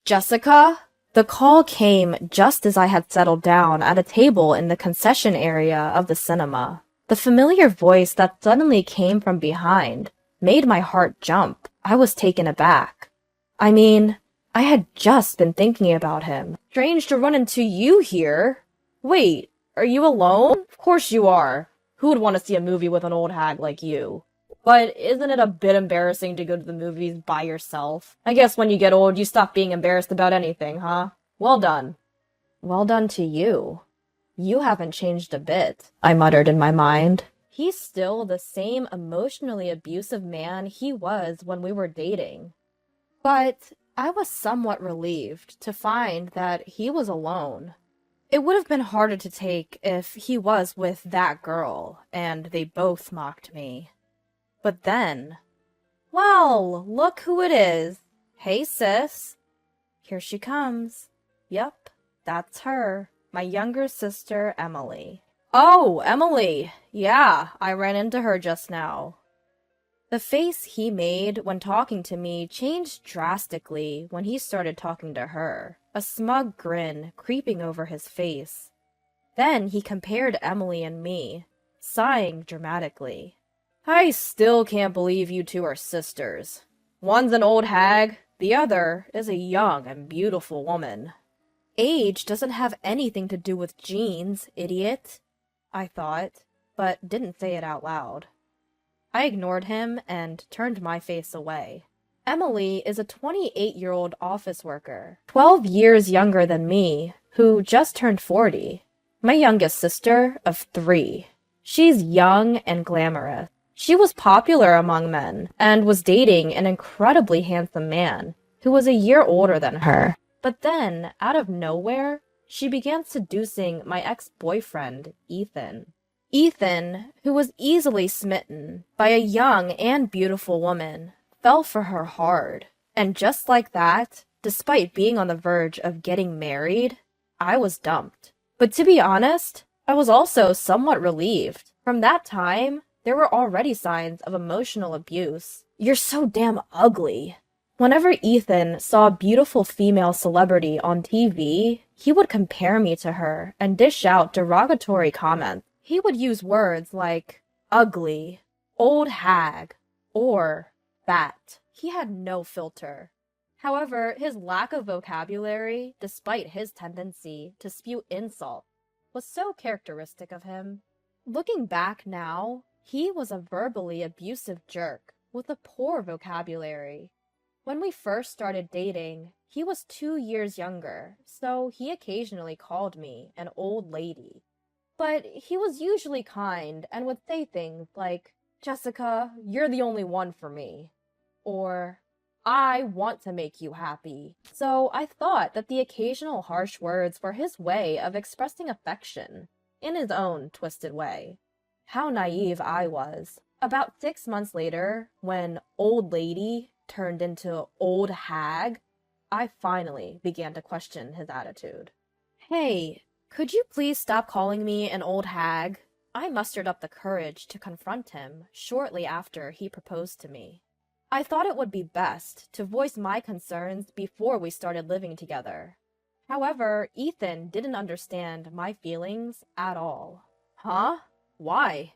Jessica? The call came just as I had settled down at a table in the concession area of the cinema. The familiar voice that suddenly came from behind made my heart jump. I was taken aback. I mean, I had just been thinking about him. Strange to run into you here. Wait, are you alone? Of course you are. Who would want to see a movie with an old hag like you? But isn't it a bit embarrassing to go to the movies by yourself? I guess when you get old, you stop being embarrassed about anything, huh? Well done. Well done to you. You haven't changed a bit, I muttered in my mind. He's still the same emotionally abusive man he was when we were dating. But I was somewhat relieved to find that he was alone. It would have been harder to take if he was with that girl, and they both mocked me. But then, well, look who it is. Hey, sis. Here she comes. Yep, that's her. My younger sister, Emily. Oh, Emily. Yeah, I ran into her just now. The face he made when talking to me changed drastically when he started talking to her, a smug grin creeping over his face. Then he compared Emily and me, sighing dramatically. I still can't believe you two are sisters. One's an old hag, the other is a young and beautiful woman. Age doesn't have anything to do with genes, idiot, I thought, but didn't say it out loud. I ignored him and turned my face away. Emily is a 28-year-old office worker, 12 years younger than me, who just turned 40. My youngest sister of 3. She's young and glamorous. She was popular among men and was dating an incredibly handsome man who was a year older than her. But then, out of nowhere, she began seducing my ex-boyfriend, Ethan. Ethan, who was easily smitten by a young and beautiful woman, fell for her hard. And just like that, despite being on the verge of getting married, I was dumped. But to be honest, I was also somewhat relieved. From that time, there were already signs of emotional abuse. You're so damn ugly. Whenever Ethan saw a beautiful female celebrity on TV, he would compare me to her and dish out derogatory comments. He would use words like ugly, old hag, or fat. He had no filter. However, his lack of vocabulary, despite his tendency to spew insult, was so characteristic of him. Looking back now, he was a verbally abusive jerk with a poor vocabulary. When we first started dating, he was 2 years younger, so he occasionally called me an old lady. But he was usually kind and would say things like, Jessica, you're the only one for me. Or, I want to make you happy. So I thought that the occasional harsh words were his way of expressing affection, in his own twisted way. How naive I was. About 6 months later, when old lady turned into old hag, I finally began to question his attitude. Hey, could you please stop calling me an old hag? I mustered up the courage to confront him shortly after he proposed to me. I thought it would be best to voice my concerns before we started living together. However, Ethan didn't understand my feelings at all. Huh? Why?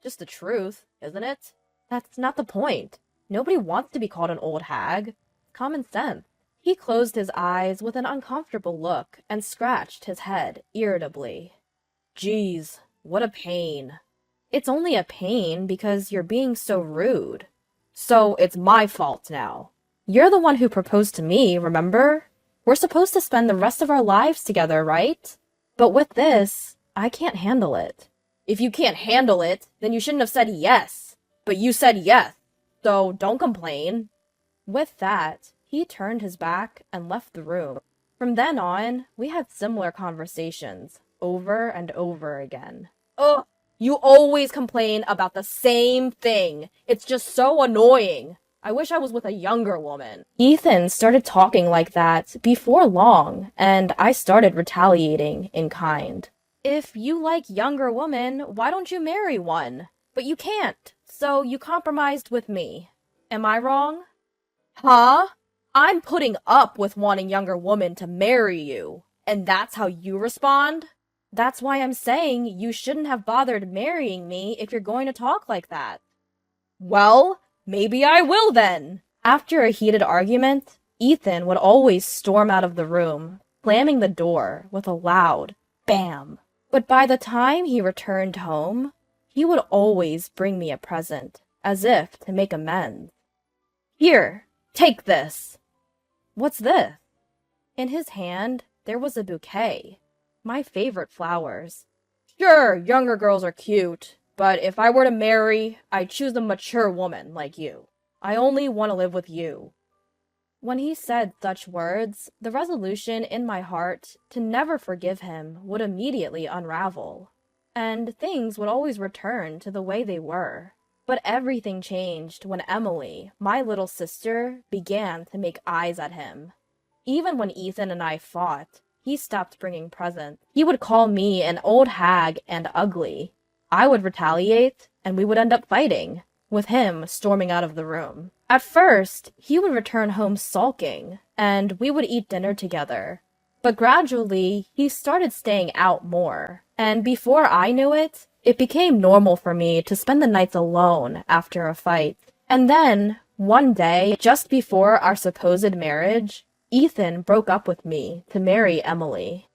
Just the truth, isn't it? That's not the point. Nobody wants to be called an old hag. Common sense. He closed his eyes with an uncomfortable look and scratched his head irritably. Geez, what a pain. It's only a pain because you're being so rude. So it's my fault now. You're the one who proposed to me, remember? We're supposed to spend the rest of our lives together, right? But with this, I can't handle it. If you can't handle it, then you shouldn't have said yes. But you said yes, so don't complain. With that, he turned his back and left the room. From then on, we had similar conversations, over and over again. Ugh, you always complain about the same thing. It's just so annoying. I wish I was with a younger woman. Ethan started talking like that before long, and I started retaliating in kind. If you like younger women, why don't you marry one? But you can't, so you compromised with me. Am I wrong? Huh? I'm putting up with wanting younger women to marry you, and that's how you respond? That's why I'm saying you shouldn't have bothered marrying me if you're going to talk like that. Well, maybe I will then. After a heated argument, Ethan would always storm out of the room, slamming the door with a loud bam. But by the time he returned home, he would always bring me a present, as if to make amends. Here, take this. What's this? In his hand, there was a bouquet. My favorite flowers. Sure, younger girls are cute, but if I were to marry, I'd choose a mature woman like you. I only want to live with you. When he said such words, the resolution in my heart to never forgive him would immediately unravel, and things would always return to the way they were. But everything changed when Emily, my little sister, began to make eyes at him. Even when Ethan and I fought, he stopped bringing presents. He would call me an old hag and ugly. I would retaliate, and we would end up fighting, with him storming out of the room. At first, he would return home sulking, and we would eat dinner together. But gradually, he started staying out more, and before I knew it, it became normal for me to spend the nights alone after a fight. And then, one day, just before our supposed marriage, Ethan broke up with me to marry Emily.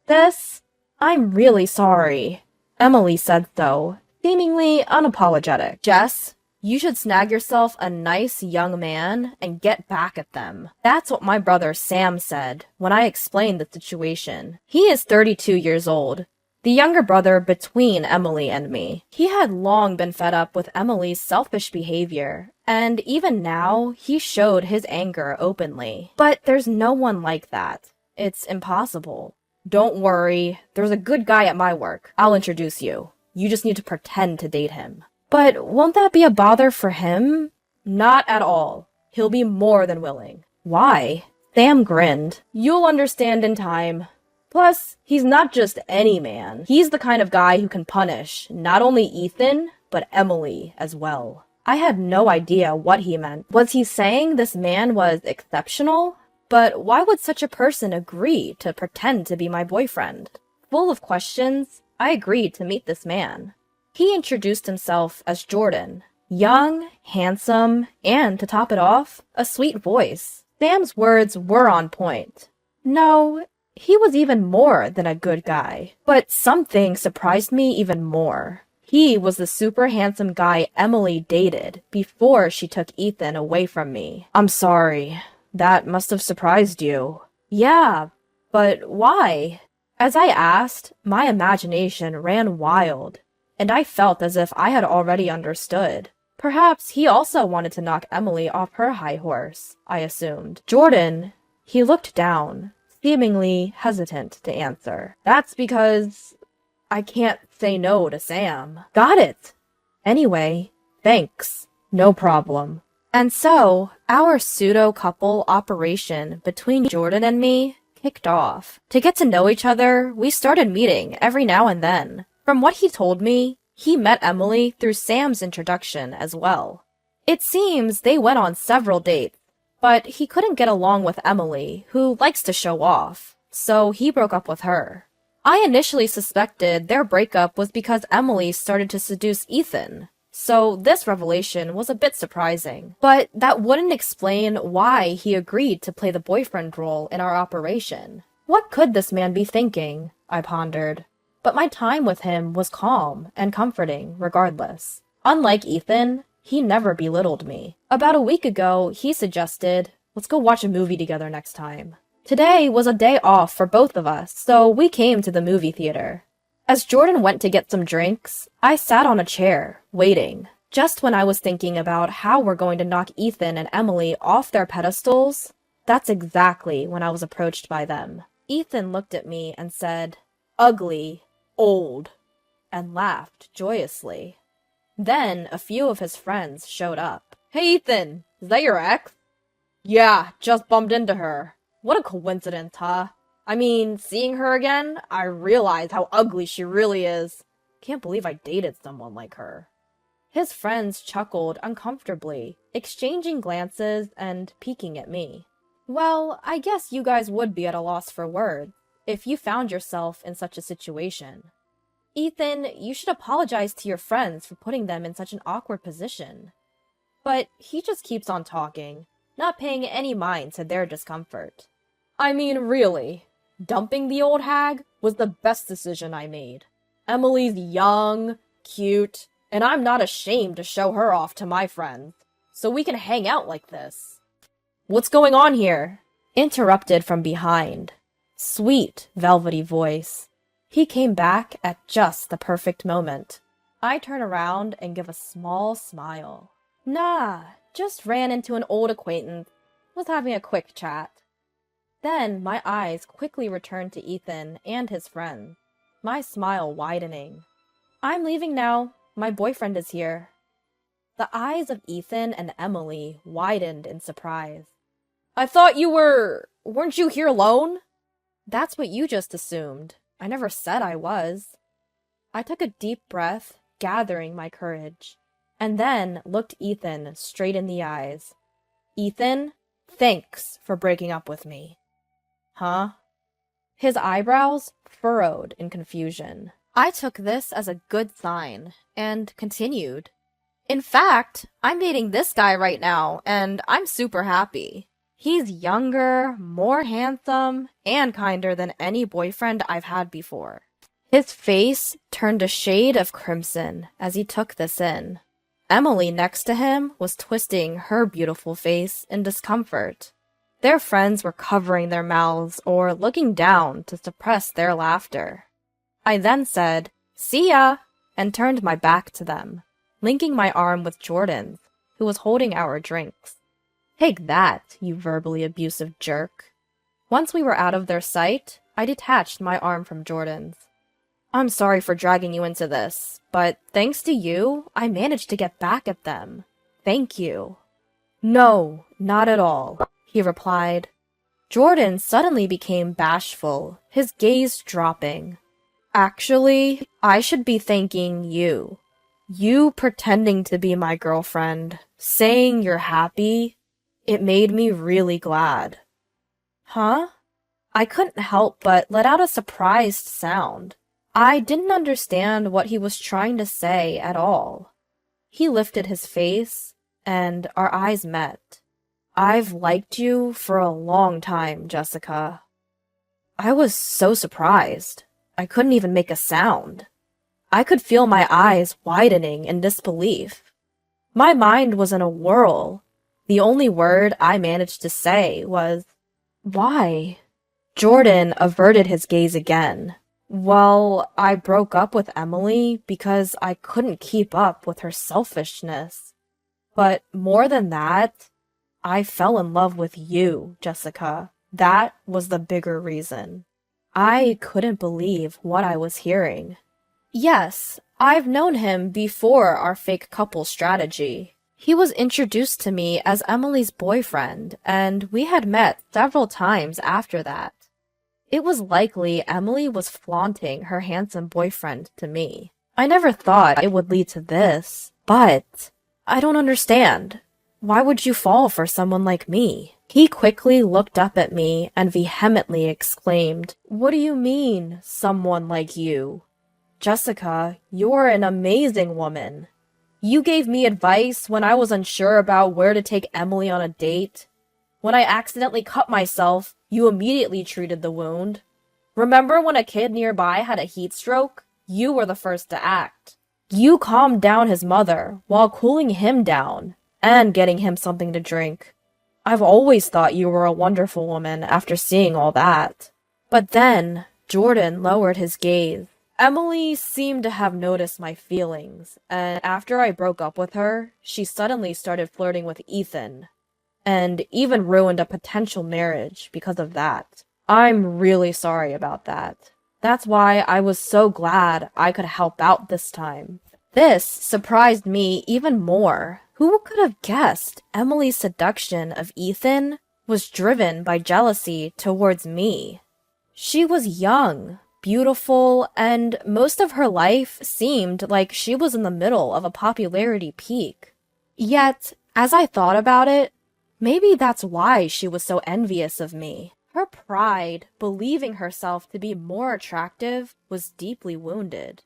I'm really sorry. Emily said so, seemingly unapologetic. Jess, you should snag yourself a nice young man and get back at them. That's what my brother Sam said when I explained the situation. He is 32 years old, the younger brother between Emily and me. He had long been fed up with Emily's selfish behavior, and even now, he showed his anger openly. But there's no one like that. It's impossible. Don't worry, there's a good guy at my work. I'll introduce you. You just need to pretend to date him. But won't that be a bother for him? Not at all. He'll be more than willing. Why? Sam grinned. You'll understand in time. Plus, he's not just any man. He's the kind of guy who can punish not only Ethan, but Emily as well. I had no idea what he meant. Was he saying this man was exceptional? But why would such a person agree to pretend to be my boyfriend? Full of questions, I agreed to meet this man. He introduced himself as Jordan. Young, handsome, and, to top it off, a sweet voice. Sam's words were on point. No, he was even more than a good guy. But something surprised me even more. He was the super handsome guy Emily dated before she took Ethan away from me. I'm sorry. That must have surprised you. Yeah, but why? As I asked, my imagination ran wild, and I felt as if I had already understood. Perhaps he also wanted to knock Emily off her high horse, I assumed. Jordan, he looked down, seemingly hesitant to answer. That's because I can't say no to Sam. Got it. Anyway, thanks. No problem. And so, our pseudo-couple operation between Jordan and me kicked off. To get to know each other, we started meeting every now and then. From what he told me, he met Emily through Sam's introduction as well. It seems they went on several dates, but he couldn't get along with Emily, who likes to show off, so he broke up with her. I initially suspected their breakup was because Emily started to seduce Ethan, so this revelation was a bit surprising. But that wouldn't explain why he agreed to play the boyfriend role in our operation. What could this man be thinking? I pondered. But my time with him was calm and comforting regardless. Unlike Ethan, he never belittled me. About a week ago, he suggested, let's go watch a movie together next time. Today was a day off for both of us, so we came to the movie theater. As Jordan went to get some drinks, I sat on a chair, waiting. Just when I was thinking about how we're going to knock Ethan and Emily off their pedestals, that's exactly when I was approached by them. Ethan looked at me and said, "Ugly, old," and laughed joyously. Then a few of his friends showed up. "Hey Ethan, is that your ex?" "Yeah, just bumped into her." "What a coincidence, huh? I mean, seeing her again, I realize how ugly she really is. Can't believe I dated someone like her." His friends chuckled uncomfortably, exchanging glances and peeking at me. Well, I guess you guys would be at a loss for words if you found yourself in such a situation. Ethan, you should apologize to your friends for putting them in such an awkward position. But he just keeps on talking, not paying any mind to their discomfort. I mean, really, dumping the old hag was the best decision I made. Emily's young, cute, and I'm not ashamed to show her off to my friends, so we can hang out like this. What's going on here? Interrupted from behind. Sweet, velvety voice. He came back at just the perfect moment. I turn around and give a small smile. Nah, just ran into an old acquaintance. Was having a quick chat. Then my eyes quickly returned to Ethan and his friend, my smile widening. I'm leaving now. My boyfriend is here. The eyes of Ethan and Emily widened in surprise. I thought weren't you here alone? That's what you just assumed. I never said I was. I took a deep breath, gathering my courage, and then looked Ethan straight in the eyes. Ethan, thanks for breaking up with me. Huh? His eyebrows furrowed in confusion. I took this as a good sign, and continued. In fact, I'm dating this guy right now, and I'm super happy. He's younger, more handsome, and kinder than any boyfriend I've had before. His face turned a shade of crimson as he took this in. Emily next to him was twisting her beautiful face in discomfort. Their friends were covering their mouths or looking down to suppress their laughter. I then said, "See ya," and turned my back to them, linking my arm with Jordan's, who was holding our drinks. Take that, you verbally abusive jerk. Once we were out of their sight, I detached my arm from Jordan's. I'm sorry for dragging you into this, but thanks to you, I managed to get back at them. Thank you. No, not at all, he replied. Jordan suddenly became bashful, his gaze dropping. Actually, I should be thanking you. You pretending to be my girlfriend, saying you're happy, it made me really glad. Huh? I couldn't help but let out a surprised sound. I didn't understand what he was trying to say at all. He lifted his face, and our eyes met. I've liked you for a long time, Jessica. I was so surprised. I couldn't even make a sound. I could feel my eyes widening in disbelief. My mind was in a whirl. The only word I managed to say was, "Why?" Jordan averted his gaze again. Well, I broke up with Emily because I couldn't keep up with her selfishness. But more than that, I fell in love with you, Jessica. That was the bigger reason. I couldn't believe what I was hearing. Yes, I've known him before our fake couple strategy. He was introduced to me as Emily's boyfriend, and we had met several times after that. It was likely Emily was flaunting her handsome boyfriend to me. I never thought it would lead to this, but I don't understand. Why would you fall for someone like me? He quickly looked up at me and vehemently exclaimed, What do you mean, someone like you? Jessica, you're an amazing woman. You gave me advice when I was unsure about where to take Emily on a date. When I accidentally cut myself, you immediately treated the wound. Remember when a kid nearby had a heat stroke? You were the first to act. You calmed down his mother while cooling him down and getting him something to drink. I've always thought you were a wonderful woman after seeing all that. But then, Jordan lowered his gaze. Emily seemed to have noticed my feelings, and after I broke up with her, she suddenly started flirting with Ethan, and even ruined a potential marriage because of that. I'm really sorry about that. That's why I was so glad I could help out this time. This surprised me even more. Who could have guessed Emily's seduction of Ethan was driven by jealousy towards me? She was young, beautiful, and most of her life seemed like she was in the middle of a popularity peak. Yet, as I thought about it, Maybe that's why she was so envious of me. Her pride, believing herself to be more attractive, was deeply wounded.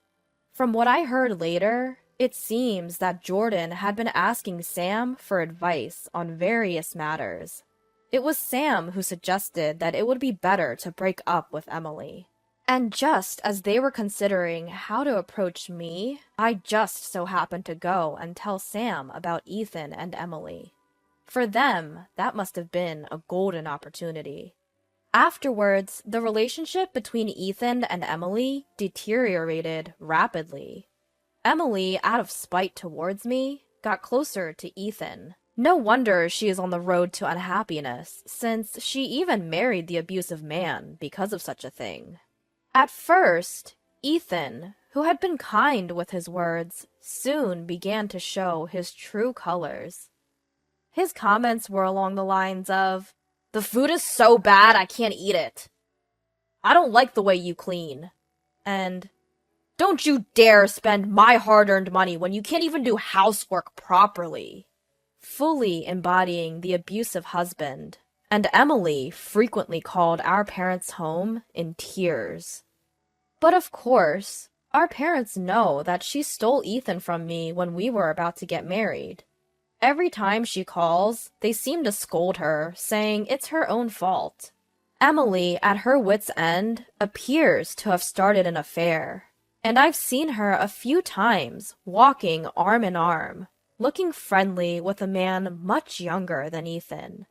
From what I heard later, it seems that Jordan had been asking Sam for advice on various matters. It was Sam who suggested that it would be better to break up with Emily. And just as they were considering how to approach me, I just so happened to go and tell Sam about Ethan and Emily. For them, that must have been a golden opportunity. Afterwards, the relationship between Ethan and Emily deteriorated rapidly. Emily, out of spite towards me, got closer to Ethan. No wonder she is on the road to unhappiness, since she even married the abusive man because of such a thing. At first, Ethan, who had been kind with his words, soon began to show his true colors. His comments were along the lines of, "The food is so bad I can't eat it. I don't like the way you clean." And, "Don't you dare spend my hard-earned money when you can't even do housework properly." Fully embodying the abusive husband, and Emily frequently called our parents' home in tears. But of course, our parents know that she stole Ethan from me when we were about to get married. Every time she calls, they seem to scold her, saying it's her own fault. Emily, at her wit's end, appears to have started an affair, and I've seen her a few times walking arm in arm, looking friendly with a man much younger than Ethan.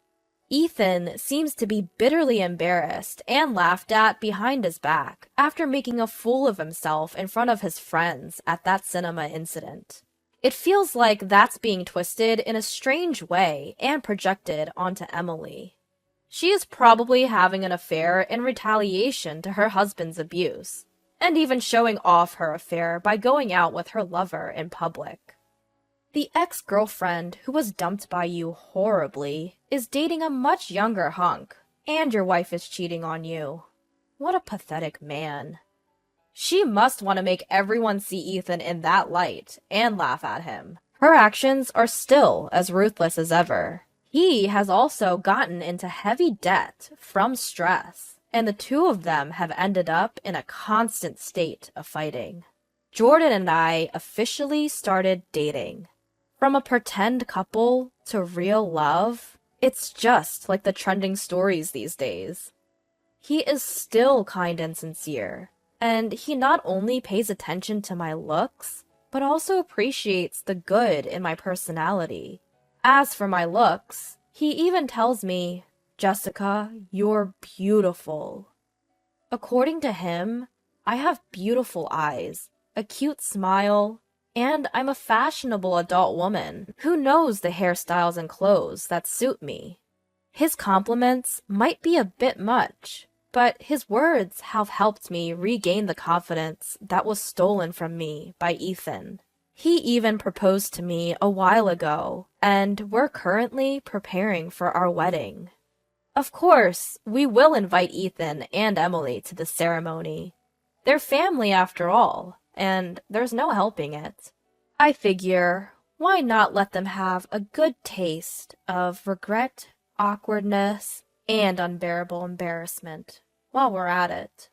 Ethan seems to be bitterly embarrassed and laughed at behind his back after making a fool of himself in front of his friends at that cinema incident. It feels like that's being twisted in a strange way and projected onto Emily. She is probably having an affair in retaliation to her husband's abuse, and even showing off her affair by going out with her lover in public. The ex-girlfriend who was dumped by you horribly is dating a much younger hunk, and your wife is cheating on you. What a pathetic man. She must want to make everyone see Ethan in that light and laugh at him. Her actions are still as ruthless as ever. He has also gotten into heavy debt from stress, and the two of them have ended up in a constant state of fighting. Jordan and I officially started dating. From a pretend couple to real love, it's just like the trending stories these days. He is still kind and sincere, and he not only pays attention to my looks, but also appreciates the good in my personality. As for my looks, he even tells me, "Jessica, you're beautiful." According to him, I have beautiful eyes, a cute smile, and I'm a fashionable adult woman who knows the hairstyles and clothes that suit me. His compliments might be a bit much, but his words have helped me regain the confidence that was stolen from me by Ethan. He even proposed to me a while ago, and we're currently preparing for our wedding. Of course, we will invite Ethan and Emily to the ceremony. They're family after all, and there's no helping it. I figure, why not let them have a good taste of regret, awkwardness, and unbearable embarrassment while we're at it?